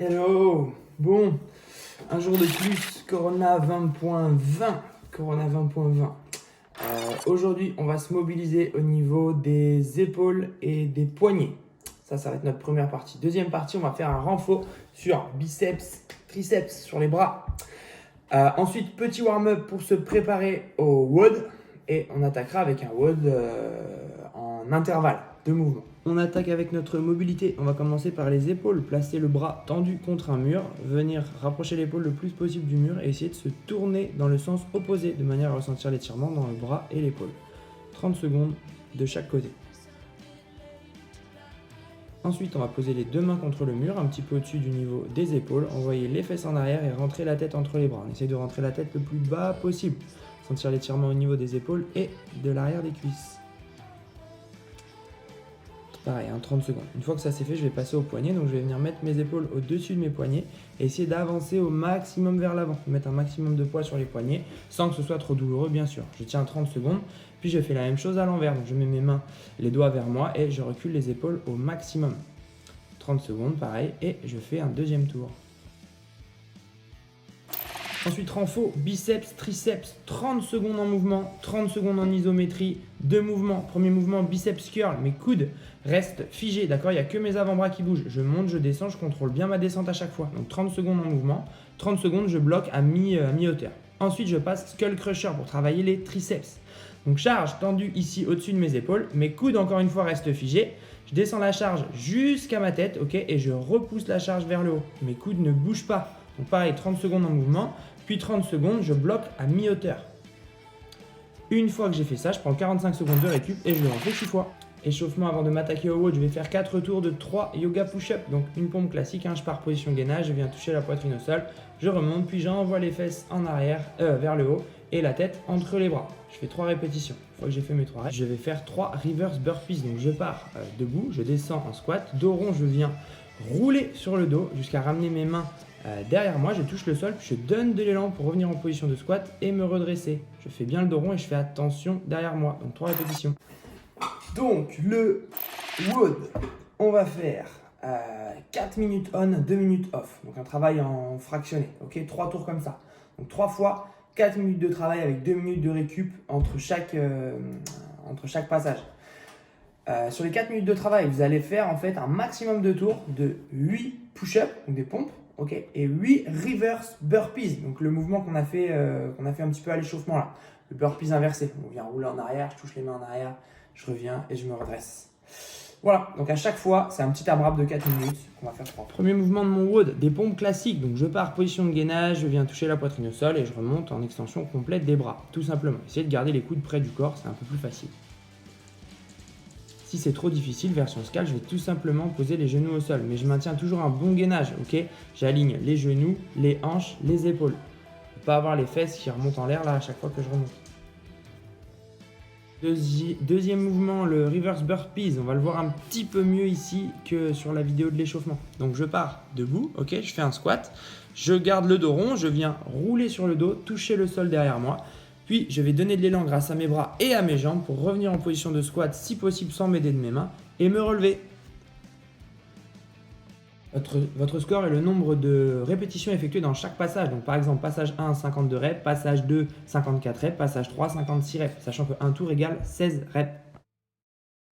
Hello. Bon, un jour de plus, Corona 20.20. Corona 20.20. Aujourd'hui, on va se mobiliser au niveau des épaules et des poignets. Ça va être notre première partie. Deuxième partie, on va faire un renfort sur biceps, triceps, sur les bras. Ensuite, petit warm-up pour se préparer au WOD. Et on attaquera avec un WOD en intervalle de mouvement. On attaque avec notre mobilité. On va commencer par les épaules. Placer le bras tendu contre un mur. Venir rapprocher l'épaule le plus possible du mur et essayer de se tourner dans le sens opposé de manière à ressentir l'étirement dans le bras et l'épaule. 30 secondes de chaque côté. Ensuite, on va poser les deux mains contre le mur, un petit peu au-dessus du niveau des épaules. Envoyer les fesses en arrière et rentrer la tête entre les bras. On essaye de rentrer la tête le plus bas possible. Sentir l'étirement au niveau des épaules et de l'arrière des cuisses. Pareil, 30 secondes. Une fois que ça c'est fait, je vais passer au poignet. Donc je vais venir mettre mes épaules au-dessus de mes poignets et essayer d'avancer au maximum vers l'avant. Mettre un maximum de poids sur les poignets sans que ce soit trop douloureux, bien sûr. Je tiens 30 secondes, puis je fais la même chose à l'envers. Donc je mets mes mains, les doigts vers moi et je recule les épaules au maximum. 30 secondes, pareil, et je fais un deuxième tour. Ensuite, renfort, biceps, triceps, 30 secondes en mouvement, 30 secondes en isométrie, deux mouvements. Premier mouvement, biceps curl, mes coudes restent figés, d'accord? Il n'y a que mes avant-bras qui bougent. Je monte, je descends, je contrôle bien ma descente à chaque fois. Donc 30 secondes en mouvement, 30 secondes, je bloque à mi-hauteur. Ensuite, je passe skull crusher pour travailler les triceps. Donc charge tendue ici au-dessus de mes épaules, mes coudes encore une fois restent figés. Je descends la charge jusqu'à ma tête, ok? Et je repousse la charge vers le haut. Mes coudes ne bougent pas. Donc pareil, 30 secondes en mouvement. Puis 30 secondes, je bloque à mi-hauteur. Une fois que j'ai fait ça, je prends 45 secondes de récup et je le refais 6 fois. Échauffement avant de m'attaquer au WOD, je vais faire 4 tours de 3 yoga push-up. Donc une pompe classique, je pars position gainage, je viens toucher la poitrine au sol, je remonte, puis j'envoie les fesses en arrière, vers le haut et la tête entre les bras. Je fais 3 répétitions. Une fois que j'ai fait mes 3 répétitions, je vais faire 3 reverse burpees. Donc je pars debout, je descends en squat, dos rond, je viens rouler sur le dos jusqu'à ramener mes mains derrière moi, je touche le sol, puis je donne de l'élan pour revenir en position de squat et me redresser. Je fais bien le dos rond et je fais attention derrière moi. Donc 3 répétitions. Donc le WOD, on va faire 4 minutes on, 2 minutes off. Donc un travail en fractionné, ok? 3 tours comme ça. Donc 3 fois 4 minutes de travail avec 2 minutes de récup entre chaque passage. Sur les 4 minutes de travail, vous allez faire en fait un maximum de tours de 8 push-ups, donc des pompes, ok, et 8 reverse burpees, donc le mouvement qu'on a fait un petit peu à l'échauffement là, le burpees inversé. On vient rouler en arrière, je touche les mains en arrière, je reviens et je me redresse. Voilà, donc à chaque fois, c'est un petit AMRAP de 4 minutes qu'on va faire 3. Premier mouvement de mon WOD, des pompes classiques. Donc je pars position de gainage, je viens toucher la poitrine au sol et je remonte en extension complète des bras, tout simplement. Essayez de garder les coudes près du corps, c'est un peu plus facile. Si c'est trop difficile, version scale, je vais tout simplement poser les genoux au sol. Mais je maintiens toujours un bon gainage, ok? J'aligne les genoux, les hanches, les épaules. Il ne faut pas avoir les fesses qui remontent en l'air là à chaque fois que je remonte. Deuxième mouvement, le reverse burpees. On va le voir un petit peu mieux ici que sur la vidéo de l'échauffement. Donc je pars debout, ok? Je fais un squat. Je garde le dos rond, je viens rouler sur le dos, toucher le sol derrière moi. Puis, je vais donner de l'élan grâce à mes bras et à mes jambes pour revenir en position de squat, si possible sans m'aider de mes mains, et me relever. Votre score est le nombre de répétitions effectuées dans chaque passage. Donc, par exemple, passage 1, 52 reps, passage 2, 54 reps, passage 3, 56 reps, sachant qu'un tour égale 16 reps.